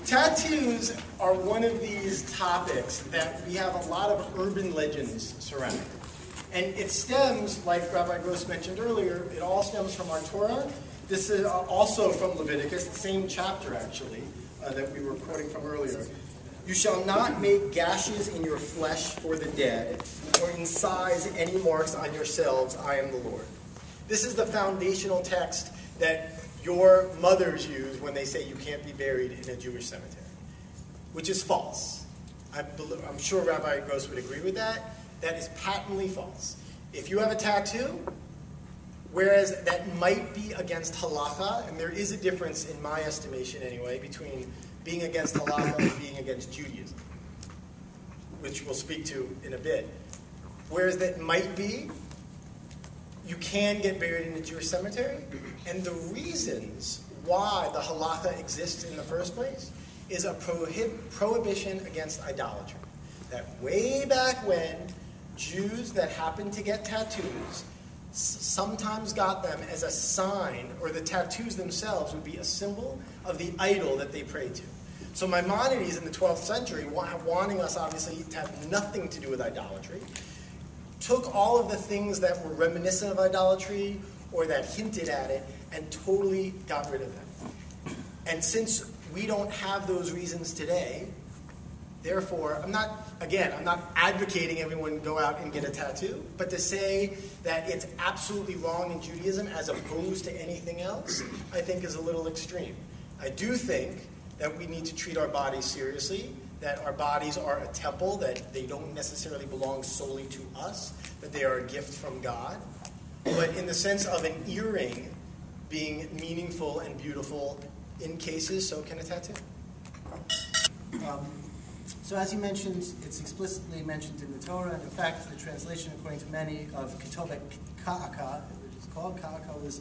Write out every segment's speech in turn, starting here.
Tattoos are one of these topics that we have a lot of urban legends surrounding. And it stems, like Rabbi Gross mentioned earlier, it all stems from our Torah. This is also from Leviticus, the same chapter actually, that we were quoting from earlier. You shall not make gashes in your flesh for the dead, or incise any marks on yourselves. I am the Lord. This is the foundational text that your mothers use when they say you can't be buried in a Jewish cemetery, which is false. I'm sure Rabbi Gross would agree with that. That is patently false. If you have a tattoo, whereas that might be against halacha, and there is a difference in my estimation anyway, between being against halacha and being against Judaism, which we'll speak to in a bit. Whereas that might be, you can get buried in a Jewish cemetery, and the reasons why the halacha exists in the first place is a prohibition against idolatry. That way back when, Jews that happened to get tattoos sometimes got them as a sign, or the tattoos themselves would be a symbol of the idol that they prayed to. So Maimonides in the 12th century, wanting us obviously to have nothing to do with idolatry, took all of the things that were reminiscent of idolatry or that hinted at it and totally got rid of them. And since we don't have those reasons today, therefore, I'm not advocating everyone go out and get a tattoo, but to say that it's absolutely wrong in Judaism as opposed to anything else, I think is a little extreme. I do think that we need to treat our bodies seriously, that our bodies are a temple, that they don't necessarily belong solely to us, that they are a gift from God. But in the sense of an earring being meaningful and beautiful in cases, so can a tattoo. So as you mentioned, it's explicitly mentioned in the Torah, and in fact, the translation, according to many, of Ketobet Ka'aka, which is called Ka'aka, was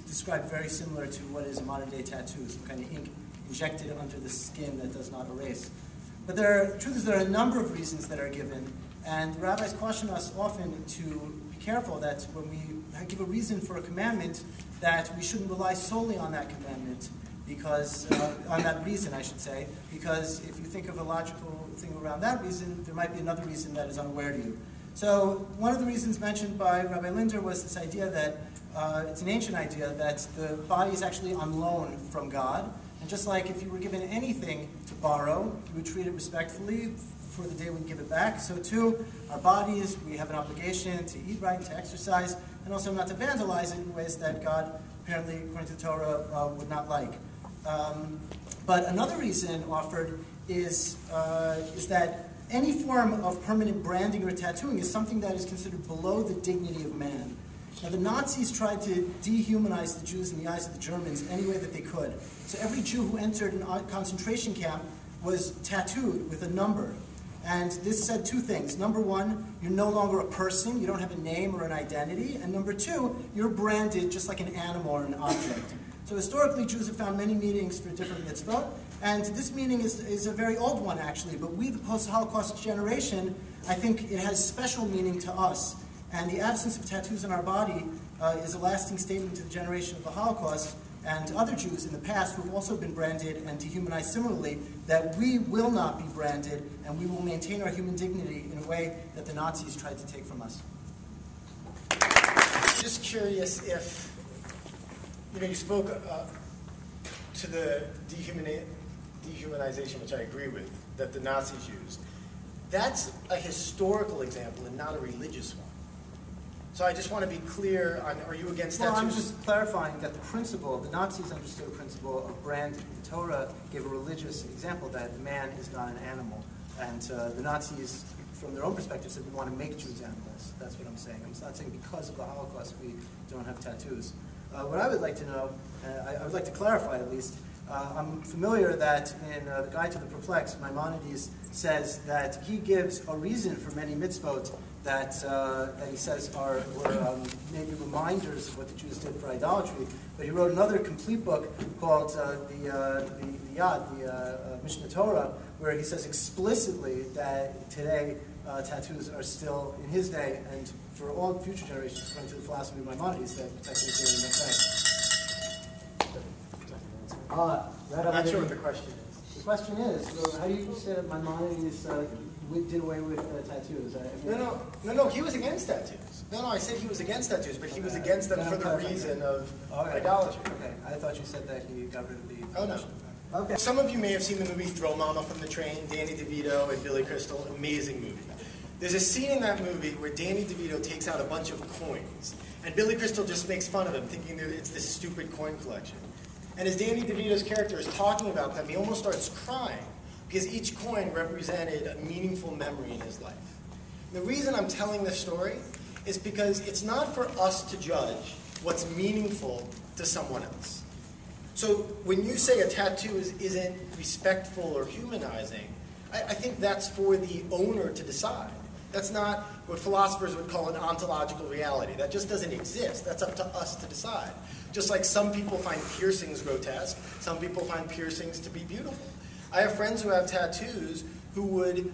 described very similar to what is a modern-day tattoo, some kind of ink injected under the skin that does not erase. But the truth is there are a number of reasons that are given, and the rabbis caution us often to be careful that when we give a reason for a commandment, that we shouldn't rely solely on that commandment, because on that reason, I should say, because if you think of a logical thing around that reason, there might be another reason that is unaware to you. So one of the reasons mentioned by Rabbi Linder was this idea that it's an ancient idea that the body is actually on loan from God, and just like if you were given anything to borrow, you would treat it respectfully for the day we give it back. So too, our bodies, we have an obligation to eat right, to exercise, and also not to vandalize it in ways that God, apparently, according to the Torah, would not like. But another reason offered is that any form of permanent branding or tattooing is something that is considered below the dignity of man. Now, the Nazis tried to dehumanize the Jews in the eyes of the Germans any way that they could. So every Jew who entered a concentration camp was tattooed with a number. And this said two things. Number one, you're no longer a person. You don't have a name or an identity. And number two, you're branded just like an animal or an object. So historically, Jews have found many meanings for different mitzvot, and this meaning is a very old one, actually, but we, the post-Holocaust generation, I think it has special meaning to us, and the absence of tattoos on our body is a lasting statement to the generation of the Holocaust and other Jews in the past who have also been branded and dehumanized similarly, that we will not be branded, and we will maintain our human dignity in a way that the Nazis tried to take from us. Just curious if you spoke to the dehumanization, which I agree with, that the Nazis used. That's a historical example and not a religious one. So I just want to be clear on, are you against tattoos? Well, I'm just clarifying that the principle, the Nazis understood a principle of branding. The Torah gave a religious example that man is not an animal. And the Nazis, from their own perspective, said we want to make Jews animals. That's what I'm saying. I'm not saying because of the Holocaust we don't have tattoos. What I would like to know, I would like to clarify at least, I'm familiar that in the Guide to the Perplexed, Maimonides says that he gives a reason for many mitzvot that he says were maybe reminders of what the Jews did for idolatry. But he wrote another complete book called the Mishnah Torah, where he says explicitly that today tattoos are still, in his day, and for all future generations, according to the philosophy of Maimonides, that tattoos are in effect. I'm not sure what the question is. The question is, so how do you say that Maimonides did away with tattoos? No, he was against tattoos. No, I said he was against tattoos, but he was against them for the reason of idolatry. Okay, I thought you said that he got rid of the... Oh, no. Okay. Some of you may have seen the movie Throw Mama from the Train, Danny DeVito and Billy Crystal, amazing movie. There's a scene in that movie where Danny DeVito takes out a bunch of coins, and Billy Crystal just makes fun of him, thinking that it's this stupid coin collection. And as Danny DeVito's character is talking about them, he almost starts crying, because each coin represented a meaningful memory in his life. The reason I'm telling this story is because it's not for us to judge what's meaningful to someone else. So when you say a tattoo isn't respectful or humanizing, I think that's for the owner to decide. That's not what philosophers would call an ontological reality. That just doesn't exist. That's up to us to decide. Just like some people find piercings grotesque, some people find piercings to be beautiful. I have friends who have tattoos who would,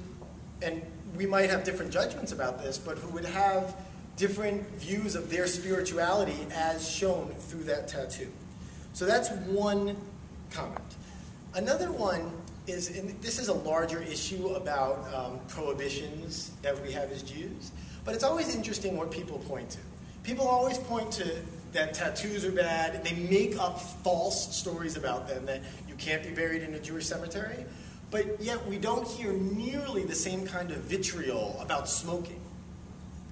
and we might have different judgments about this, but who would have different views of their spirituality as shown through that tattoo. So that's one comment. Another one is, and this is a larger issue about prohibitions that we have as Jews, but it's always interesting what people point to. People always point to that tattoos are bad. They make up false stories about them, that you can't be buried in a Jewish cemetery, but yet we don't hear nearly the same kind of vitriol about smoking.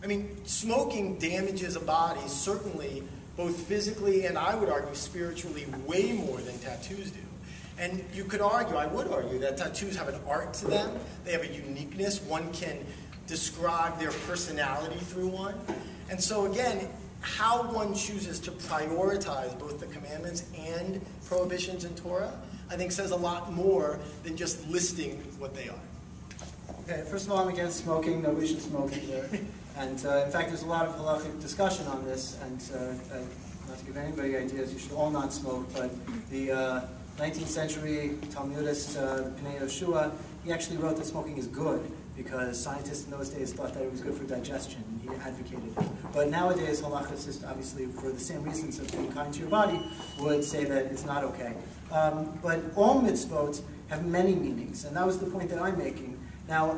I mean, smoking damages a body, certainly, both physically and I would argue spiritually, way more than tattoos do. And you could argue, I would argue, that tattoos have an art to them. They have a uniqueness. One can describe their personality through one. And so again, how one chooses to prioritize both the commandments and prohibitions in Torah, I think says a lot more than just listing what they are. Okay, first of all, I'm against smoking. Nobody should smoke either. And in fact, there's a lot of halachic discussion on this, and not to give anybody ideas, you should all not smoke, but the 19th century Talmudist Pnei Yehoshua, he actually wrote that smoking is good, because scientists in those days thought that it was good for digestion, and he advocated it. But nowadays, halachists, obviously for the same reasons of being kind to your body, would say that it's not okay. But all mitzvot have many meanings, and that was the point that I'm making. Now,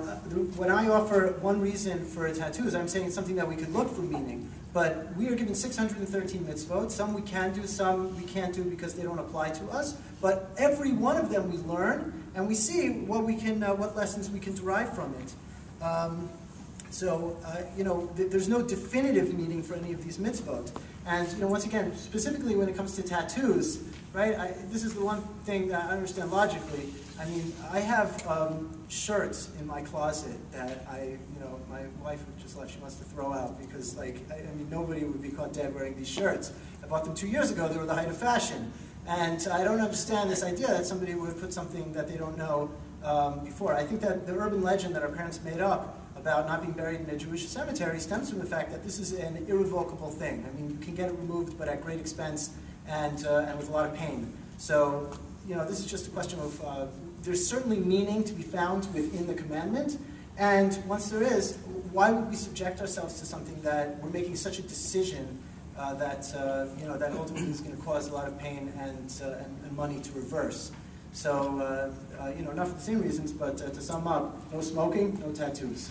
when I offer one reason for a tattoo, is I'm saying it's something that we could look for meaning. But we are given 613 mitzvot. Some we can do, some we can't do because they don't apply to us. But every one of them we learn, and we see what we can, what lessons we can derive from it. There's no definitive meaning for any of these mitzvot. And once again, specifically when it comes to tattoos, right? This is the one thing that I understand logically. I mean, I have shirts in my closet that my wife just left. She wants to throw out because, nobody would be caught dead wearing these shirts. I bought them 2 years ago. They were the height of fashion. And I don't understand this idea that somebody would put something that they don't know before. I think that the urban legend that our parents made up about not being buried in a Jewish cemetery stems from the fact that this is an irrevocable thing. I mean, you can get it removed, but at great expense and with a lot of pain. So, this is just a question of, there's certainly meaning to be found within the commandment, and once there is, why would we subject ourselves to something that we're making such a decision that ultimately is going to cause a lot of pain and money to reverse? So, not for the same reasons, but to sum up, no smoking, no tattoos.